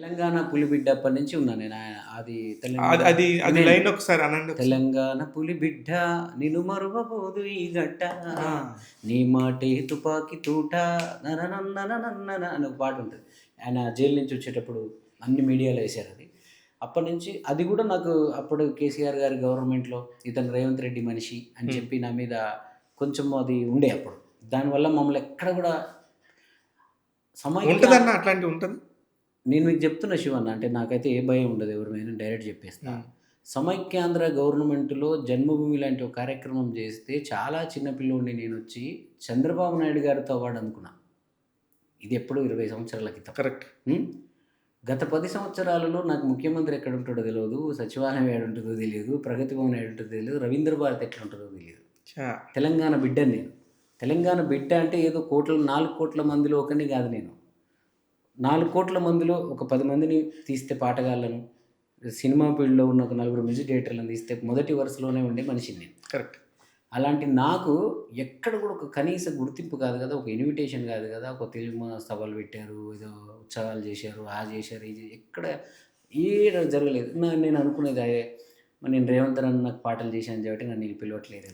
తెలంగాణ పులిబిడ్డ అప్పటి నుంచి ఉన్నా నేను. అది అది తెలంగాణ అది అది వినండి. లైన్ ఒకసారి అనండి ఒకసారి. తెలంగాణ పులిబిడ్డ నిన్ను మరువబోదు ఈ గడ్డ, ఆ! నీ మాటే తుపాకీ తూట నననన్నననన్నన అని ఒక పాట ఉంటది. ఆయన జైలు నుంచి వచ్చేటప్పుడు అన్ని మీడియాలో ఏశారది. అప్పటినుంచి అది గూడా నాకు అప్పుడు కేసీఆర్ గారి గవర్నమెంట్‌లో ఇతను రేవంత్ రెడ్డి మనిషి అని హ్మ్. చెప్పి నా మీద కొంచెం అది ఉండే అప్పుడు. దానివల్ల మమ్మల్ని ఎక్కడ గూడా సమైక్య ఉంటదన్నా అట్లాంటివి ఉంటదా? నేను మీకు చెప్తున్నా శివన్న. అంటే నాకైతే ఏ భయం ఉండదు. ఎవరినైనా డైరెక్ట్ చెప్పేస్తా. హ్మ్. సమైక్యాంధ్ర గవర్నమెంట్‌లో జన్మభూమి లాంటి ఒక కార్యక్రమం చేస్తే చాలా చిన్న పిల్లోడిని నేనొచ్చి చంద్రబాబు నాయుడు గారితో అవార్డ్ అందుకున్నా. ఇది ఎప్పుడో 20 సంవత్సరాల క్రితం. కరెక్ట్. హ్మ్. గత 10 సంవత్సరాలలో నాకు ముఖ్యమంత్రి ఎక్కడుంటాడో తెలవదు. సచివాలయం ఏడుంటదో తెలీదు. ప్రగతి భవన్ ఏడుంటదో తెలీదు. రవీంద్ర భారతి ఎట్లుంటదో తెలీదు. ఛా! తెలంగాణ బిడ్డని నేను. తెలంగాణ బిడ్డ అంటే ఏదో 4 కోట్ల మందిలో ఒకడిని కాదు నేను. 4,00,00,000 మందిలో ఒక 10 మందిని తీస్తే పాటగాళ్ళను, సినిమా ఫీల్డ్‌లో ఉన్న ఒక నలుగురు మ్యూజిక్ డైరెక్టర్లను తీస్తే మొదటి వరుసలోనే ఉండే మనిషిని నేను. కరెక్ట్. అలాంటి నాకు ఎక్కడ కూడా ఒక కనీస గుర్తింపు కాదు కదా! ఒక ఇన్విటేషన్ కాదు కదా! ఒక తెలుగు సభలు పెట్టారు, ఏదో ఉత్సవాలు చేశారు, చేశారు, ఇది ఎక్కడ ఏడ జరగలేదు. నేను అనుకునేది అదే. మరి నేను రేవంత్ అన్న నాకు పాటలు చేశాను కాబట్టి నన్ను ఈళ్ళు పిలవట్లేదేమో.